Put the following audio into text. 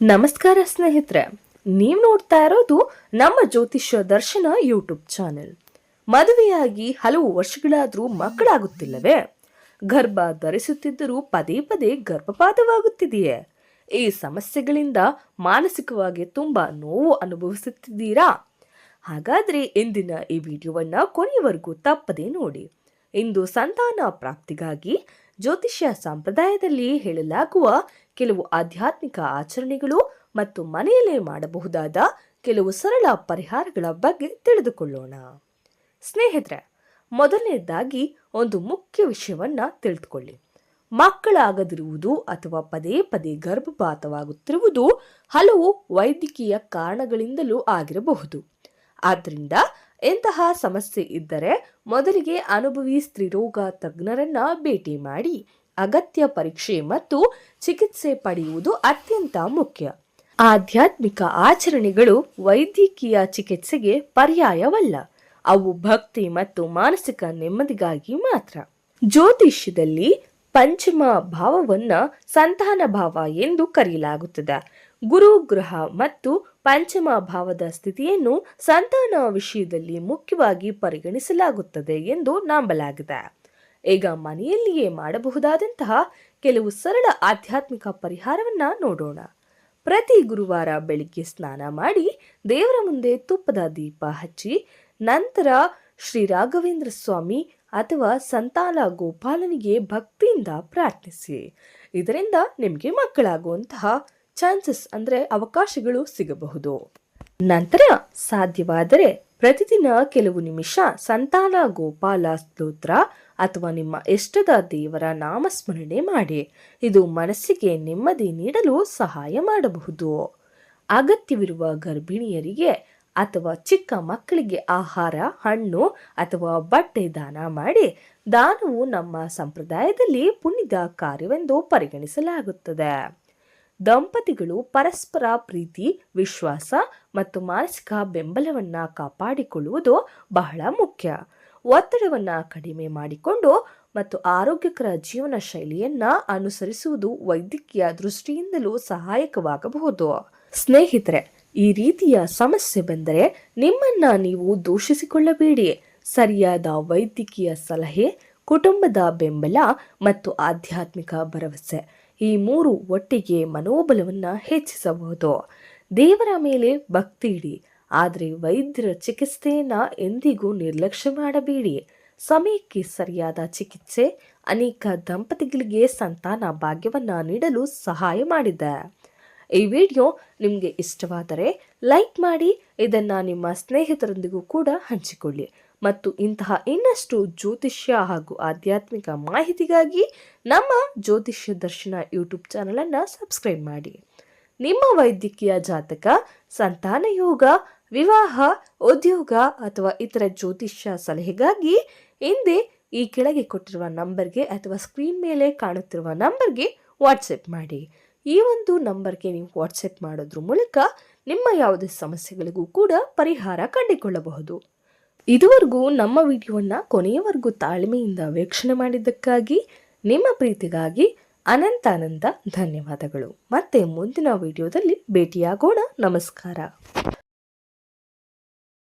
ನಮಸ್ಕಾರ ಸ್ನೇಹಿತರೆ, ನೀವು ನೋಡ್ತಾ ಇರೋದು ನಮ್ಮ ಜ್ಯೋತಿಷ್ಯ ದರ್ಶನ ಯೂಟ್ಯೂಬ್ ಚಾನೆಲ್. ಮದುವೆಯಾಗಿ ಹಲವು ವರ್ಷಗಳಾದರೂ ಮಕ್ಕಳಾಗುತ್ತಿಲ್ಲವೇ? ಗರ್ಭ ಧರಿಸುತ್ತಿದ್ದರೂ ಪದೇ ಪದೇ ಗರ್ಭಪಾತವಾಗುತ್ತಿದೆಯೇ? ಈ ಸಮಸ್ಯೆಗಳಿಂದ ಮಾನಸಿಕವಾಗಿ ತುಂಬಾ ನೋವು ಅನುಭವಿಸುತ್ತಿದ್ದೀರಾ? ಹಾಗಾದ್ರೆ ಇಂದಿನ ಈ ವಿಡಿಯೋವನ್ನ ಕೊನೆಯವರೆಗೂ ತಪ್ಪದೇ ನೋಡಿ. ಇಂದು ಸಂತಾನ ಪ್ರಾಪ್ತಿಗಾಗಿ ಜ್ಯೋತಿಷ್ಯ ಸಂಪ್ರದಾಯದಲ್ಲಿ ಹೇಳಲಾಗುವ ಕೆಲವು ಆಧ್ಯಾತ್ಮಿಕ ಆಚರಣೆಗಳು ಮತ್ತು ಮನೆಯಲ್ಲೇ ಮಾಡಬಹುದಾದ ಕೆಲವು ಸರಳ ಪರಿಹಾರಗಳ ಬಗ್ಗೆ ತಿಳಿದುಕೊಳ್ಳೋಣ. ಸ್ನೇಹಿತರೆ, ಮೊದಲನೇದಾಗಿ ಒಂದು ಮುಖ್ಯ ವಿಷಯವನ್ನ ತಿಳಿದುಕೊಳ್ಳಿ. ಮಕ್ಕಳಾಗದಿರುವುದು ಅಥವಾ ಪದೇ ಪದೇ ಗರ್ಭಪಾತವಾಗುತ್ತಿರುವುದು ಹಲವು ವೈದ್ಯಕೀಯ ಕಾರಣಗಳಿಂದಲೂ ಆಗಿರಬಹುದು. ಆದ್ದರಿಂದ ಎಂತಹ ಸಮಸ್ಯೆ ಇದ್ದರೆ ಮೊದಲಿಗೆ ಅನುಭವಿ ಸ್ತ್ರೀರೋಗ ತಜ್ಞರನ್ನ ಭೇಟಿ ಮಾಡಿ ಅಗತ್ಯ ಪರೀಕ್ಷೆ ಮತ್ತು ಚಿಕಿತ್ಸೆ ಪಡೆಯುವುದು ಅತ್ಯಂತ ಮುಖ್ಯ. ಆಧ್ಯಾತ್ಮಿಕ ಆಚರಣೆಗಳು ವೈದ್ಯಕೀಯ ಚಿಕಿತ್ಸೆಗೆ ಪರ್ಯಾಯವಲ್ಲ. ಅವು ಭಕ್ತಿ ಮತ್ತು ಮಾನಸಿಕ ನೆಮ್ಮದಿಗಾಗಿ ಮಾತ್ರ. ಜ್ಯೋತಿಷ್ಯದಲ್ಲಿ ಪಂಚಮ ಭಾವವನ್ನ ಸಂತಾನ ಭಾವ ಎಂದು ಕರೆಯಲಾಗುತ್ತದೆ. ಗುರು ಗ್ರಹ ಮತ್ತು ಪಂಚಮ ಭಾವದ ಸ್ಥಿತಿಯನ್ನು ಸಂತಾನ ವಿಷಯದಲ್ಲಿ ಮುಖ್ಯವಾಗಿ ಪರಿಗಣಿಸಲಾಗುತ್ತದೆ ಎಂದು ನಂಬಲಾಗಿದೆ. ಈಗ ಮನೆಯಲ್ಲಿಯೇ ಮಾಡಬಹುದಾದಂತಹ ಕೆಲವು ಸರಳ ಆಧ್ಯಾತ್ಮಿಕ ಪರಿಹಾರವನ್ನ ನೋಡೋಣ. ಪ್ರತಿ ಗುರುವಾರ ಬೆಳಿಗ್ಗೆ ಸ್ನಾನ ಮಾಡಿ ದೇವರ ಮುಂದೆ ತುಪ್ಪದ ದೀಪ ಹಚ್ಚಿ ನಂತರ ಶ್ರೀ ರಾಘವೇಂದ್ರ ಸ್ವಾಮಿ ಅಥವಾ ಸಂತಾನ ಗೋಪಾಲನಿಗೆ ಭಕ್ತಿಯಿಂದ ಪ್ರಾರ್ಥಿಸಿ. ಇದರಿಂದ ನಿಮಗೆ ಮಕ್ಕಳಾಗುವಂತಹ ಚಾನ್ಸಸ್ ಅವಕಾಶಗಳು ಸಿಗಬಹುದು. ನಂತರ ಸಾಧ್ಯವಾದರೆ ಪ್ರತಿದಿನ ಕೆಲವು ನಿಮಿಷ ಸಂತಾನ ಗೋಪಾಲ ಸ್ತೋತ್ರ ಅಥವಾ ನಿಮ್ಮ ಇಷ್ಟದ ದೇವರ ನಾಮಸ್ಮರಣೆ ಮಾಡಿ. ಇದು ಮನಸ್ಸಿಗೆ ನೆಮ್ಮದಿ ನೀಡಲು ಸಹಾಯ ಮಾಡಬಹುದು. ಅಗತ್ಯವಿರುವ ಗರ್ಭಿಣಿಯರಿಗೆ ಅಥವಾ ಚಿಕ್ಕ ಮಕ್ಕಳಿಗೆ ಆಹಾರ, ಹಣ್ಣು ಅಥವಾ ಬಟ್ಟೆ ದಾನ ಮಾಡಿ. ದಾನವು ನಮ್ಮ ಸಂಪ್ರದಾಯದಲ್ಲಿ ಪುಣ್ಯದ ಕಾರ್ಯವೆಂದು ಪರಿಗಣಿಸಲಾಗುತ್ತದೆ. ದಂಪತಿಗಳು ಪರಸ್ಪರ ಪ್ರೀತಿ, ವಿಶ್ವಾಸ ಮತ್ತು ಮಾನಸಿಕ ಬೆಂಬಲವನ್ನ ಕಾಪಾಡಿಕೊಳ್ಳುವುದು ಬಹಳ ಮುಖ್ಯ. ಒತ್ತಡವನ್ನ ಕಡಿಮೆ ಮಾಡಿಕೊಂಡು ಮತ್ತು ಆರೋಗ್ಯಕರ ಜೀವನ ಶೈಲಿಯನ್ನ ಅನುಸರಿಸುವುದು ವೈದ್ಯಕೀಯ ದೃಷ್ಟಿಯಿಂದಲೂ ಸಹಾಯಕವಾಗಬಹುದು. ಸ್ನೇಹಿತರೆ, ಈ ರೀತಿಯ ಸಮಸ್ಯೆ ಬಂದರೆ ನಿಮ್ಮನ್ನ ನೀವು ದೂಷಿಸಿಕೊಳ್ಳಬೇಡಿ. ಸರಿಯಾದ ವೈದ್ಯಕೀಯ ಸಲಹೆ, ಕುಟುಂಬದ ಬೆಂಬಲ ಮತ್ತು ಆಧ್ಯಾತ್ಮಿಕ ಭರವಸೆ ಈ ಮೂರು ಒಟ್ಟಿಗೆ ಮನೋಬಲವನ್ನ ಹೆಚ್ಚಿಸಬಹುದು. ದೇವರ ಮೇಲೆ ಭಕ್ತಿ ಇಡಿ, ಆದರೆ ವೈದ್ಯರ ಚಿಕಿತ್ಸೆಯನ್ನ ಎಂದಿಗೂ ನಿರ್ಲಕ್ಷ್ಯ ಮಾಡಬೇಡಿ. ಸಮಯಕ್ಕೆ ಸರಿಯಾದ ಚಿಕಿತ್ಸೆ ಅನೇಕ ದಂಪತಿಗಳಿಗೆ ಸಂತಾನ ಭಾಗ್ಯವನ್ನ ನೀಡಲು ಸಹಾಯ ಮಾಡಿದೆ. ಈ ವಿಡಿಯೋ ನಿಮಗೆ ಇಷ್ಟವಾದರೆ ಲೈಕ್ ಮಾಡಿ, ಇದನ್ನ ನಿಮ್ಮ ಸ್ನೇಹಿತರೊಂದಿಗೂ ಕೂಡ ಹಂಚಿಕೊಳ್ಳಿ ಮತ್ತು ಇಂತಹ ಇನ್ನಷ್ಟು ಜ್ಯೋತಿಷ್ಯ ಹಾಗೂ ಆಧ್ಯಾತ್ಮಿಕ ಮಾಹಿತಿಗಾಗಿ ನಮ್ಮ ಜ್ಯೋತಿಷ್ಯ ದರ್ಶನ ಯೂಟ್ಯೂಬ್ ಚಾನಲ್ ಅನ್ನು ಸಬ್ಸ್ಕ್ರೈಬ್ ಮಾಡಿ. ನಿಮ್ಮ ವೈದ್ಯಕೀಯ ಜಾತಕ, ಸಂತಾನ ಯೋಗ, ವಿವಾಹ, ಉದ್ಯೋಗ ಅಥವಾ ಇತರ ಜ್ಯೋತಿಷ್ಯ ಸಲಹೆಗಾಗಿ ಹಿಂದೆ ಈ ಕೆಳಗೆ ಕೊಟ್ಟಿರುವ ನಂಬರ್ಗೆ ಅಥವಾ ಸ್ಕ್ರೀನ್ ಮೇಲೆ ಕಾಣುತ್ತಿರುವ ನಂಬರ್ಗೆ ವಾಟ್ಸಪ್ ಮಾಡಿ. ಈ ಒಂದು ನಂಬರ್ಗೆ ನೀವು ವಾಟ್ಸಪ್ ಮಾಡೋದ್ರ ಮೂಲಕ ನಿಮ್ಮ ಯಾವುದೇ ಸಮಸ್ಯೆಗಳಿಗೂ ಕೂಡ ಪರಿಹಾರ ಕಂಡುಕೊಳ್ಳಬಹುದು. ಇದುವರೆಗೂ ನಮ್ಮ ವಿಡಿಯೋವನ್ನು ಕೊನೆಯವರೆಗೂ ತಾಳ್ಮೆಯಿಂದ ವೀಕ್ಷಣೆ ಮಾಡಿದ್ದಕ್ಕಾಗಿ, ನಿಮ್ಮ ಪ್ರೀತಿಗಾಗಿ ಅನಂತ ಧನ್ಯವಾದಗಳು. ಮತ್ತೆ ಮುಂದಿನ ವಿಡಿಯೋದಲ್ಲಿ ಭೇಟಿಯಾಗೋಣ. ನಮಸ್ಕಾರ.